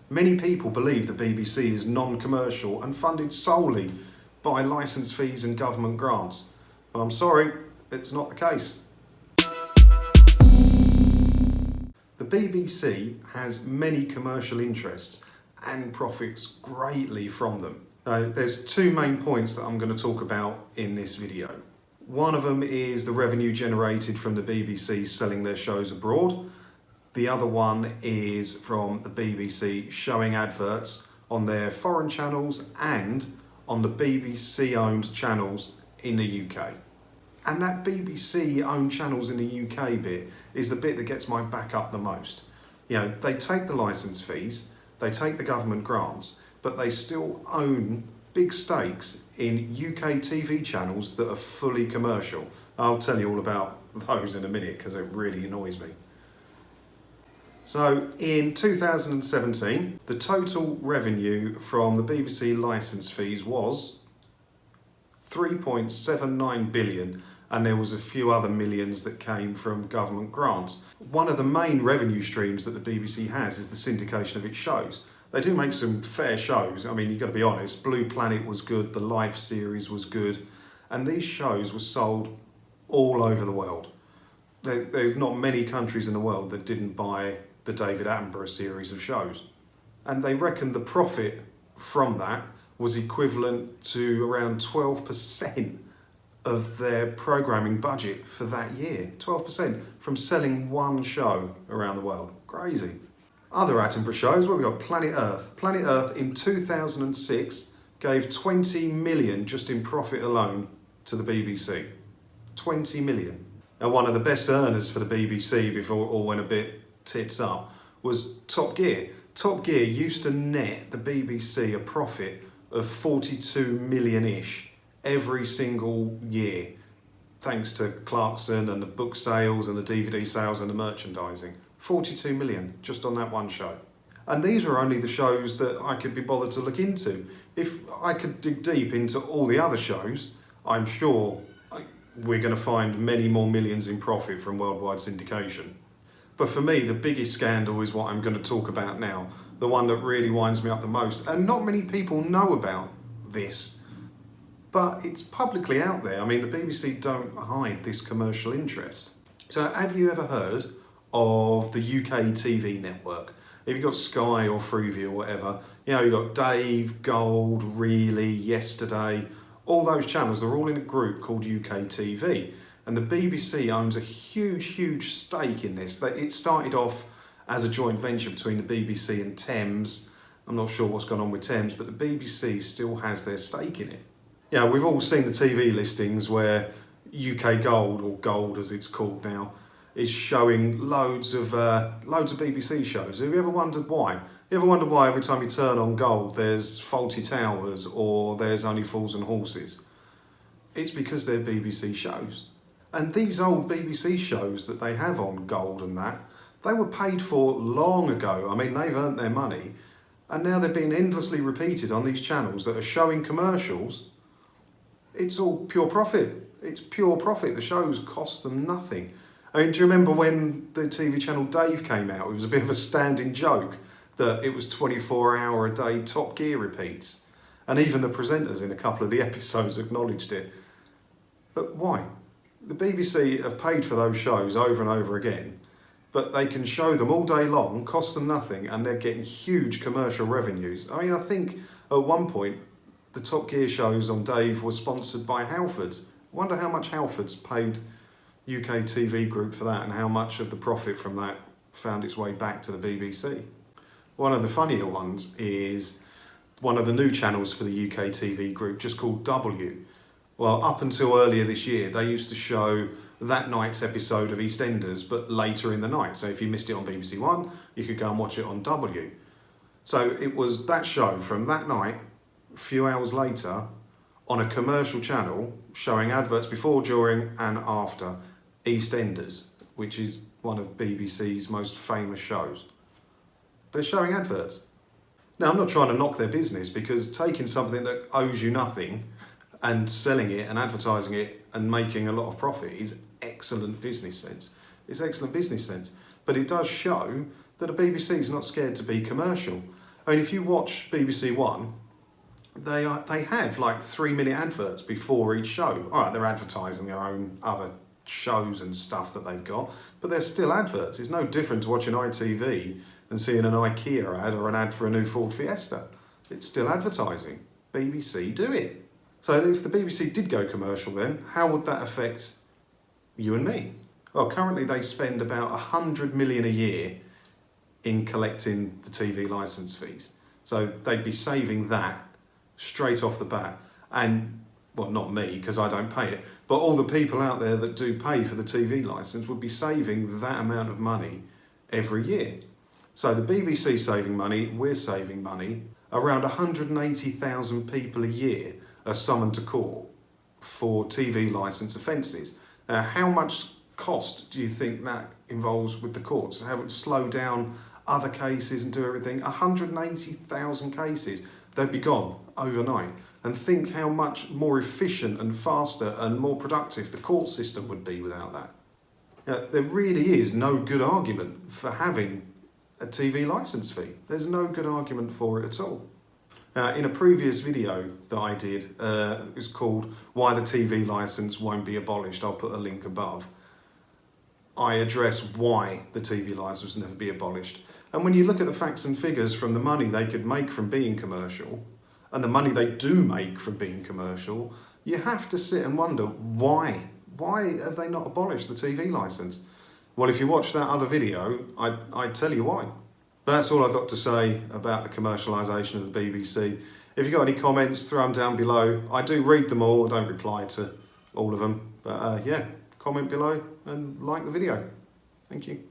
Many people believe the BBC is non-commercial and funded solely by licence fees and government grants. But I'm sorry, it's not the case. The BBC has many commercial interests and profits greatly from them. There's two main points that I'm going to talk about in this video. One of them is the revenue generated from the BBC selling their shows abroad. The other one is from the BBC showing adverts on their foreign channels and on the BBC-owned channels in the UK. And that BBC-owned channels in the UK bit is the bit that gets my back up the most. You know, they take the licence fees, they take the government grants, but they still own big stakes in UK TV channels that are fully commercial. I'll tell you all about those in a minute because it really annoys me. So in 2017, the total revenue from the BBC licence fees was 3.79 billion, and there was a few other millions that came from government grants. One of the main revenue streams that the BBC has is the syndication of its shows. They do make some fair shows. I mean, you've got to be honest, Blue Planet was good, the Life series was good, and these shows were sold all over the world. There's not many countries in the world that didn't buy the David Attenborough series of shows. And they reckon the profit from that was equivalent to around 12% of their programming budget for that year. 12% from selling one show around the world. Crazy. Other Attenborough shows, well, we've got Planet Earth. Planet Earth in 2006 gave 20 million just in profit alone to the BBC. 20 million. And one of the best earners for the BBC before it all went a bit tits up was Top Gear. Top Gear used to net the BBC a profit of 42 million-ish every single year, thanks to Clarkson and the book sales and the DVD sales and the merchandising. 42 million just on that one show. And these were only the shows that I could be bothered to look into. If I could dig deep into all the other shows, I'm sure we're going to find many more millions in profit from worldwide syndication. But for me, the biggest scandal is what I'm going to talk about now, the one that really winds me up the most. And not many people know about this, but it's publicly out there. I mean, the BBC don't hide this commercial interest. So have you ever heard of the UKTV network? If you've got Sky or Freeview or whatever, you know, you've got Dave, Gold, Really, Yesterday, all those channels, they're all in a group called UKTV. And the BBC owns a huge stake in this. It started off as a joint venture between the BBC and Thames. I'm not sure what's gone on with Thames, but the BBC still has their stake in it. Yeah, we've all seen the TV listings where UK Gold, or Gold as it's called now, is showing loads of BBC shows. Have you ever wondered why? You ever wondered why every time you turn on Gold there's Fawlty Towers or there's Only Fools and Horses? It's because they're BBC shows. And these old BBC shows that they have on Gold and that, they were paid for long ago. I mean, they've earned their money, and now they're being endlessly repeated on these channels that are showing commercials. It's all pure profit. It's pure profit. The shows cost them nothing. I mean, do you remember when the TV channel Dave came out? It was a bit of a standing joke that it was 24-hour-a-day Top Gear repeats. And even the presenters in a couple of the episodes acknowledged it. But why? The BBC have paid for those shows over and over again, but they can show them all day long, cost them nothing, and they're getting huge commercial revenues. I mean, I think at one point, the Top Gear shows on Dave were sponsored by Halfords. I wonder how much Halfords paid UK TV Group for that and how much of the profit from that found its way back to the BBC. One of the funnier ones is one of the new channels for the UK TV Group, just called W. Well, up until earlier this year, they used to show that night's episode of EastEnders, but later in the night. So if you missed it on BBC One, you could go and watch it on W. So it was that show from that night, a few hours later, on a commercial channel, showing adverts before, during and after EastEnders, which is one of BBC's most famous shows. They're showing adverts. Now, I'm not trying to knock their business, because taking something that owes you nothing and selling it and advertising it and making a lot of profit is excellent business sense. It's excellent business sense. But it does show that the BBC is not scared to be commercial. I mean, if you watch BBC One, they have like 3-minute adverts before each show. All right, they're advertising their own other shows and stuff that they've got, but they're still adverts. It's no different to watching ITV and seeing an IKEA ad or an ad for a new Ford Fiesta. It's still advertising. BBC do it. So if the BBC did go commercial then, how would that affect you and me? Well, currently they spend about 100 million a year in collecting the TV licence fees. So they'd be saving that straight off the bat. And, well, not me, because I don't pay it, but all the people out there that do pay for the TV licence would be saving that amount of money every year. So the BBC saving money, we're saving money. Around 180,000 people a year are summoned to court for TV licence offences. Now, how much cost do you think that involves with the courts? How it would slow down other cases and do everything? 180,000 cases, they'd be gone overnight. And think how much more efficient and faster and more productive the court system would be without that. Now, there really is no good argument for having a TV licence fee. There's no good argument for it at all. In a previous video that I did, it was called Why the TV Licence Won't Be Abolished. I'll put a link above. I address why the TV licence will never be abolished. And when you look at the facts and figures from the money they could make from being commercial and the money they do make from being commercial, you have to sit and wonder why. Why have they not abolished the TV licence? Well, if you watch that other video, I'd tell you why. But that's all I've got to say about the commercialisation of the BBC. If you've got any comments, throw them down below. I do read them all, I don't reply to all of them. But yeah, comment below and like the video. Thank you.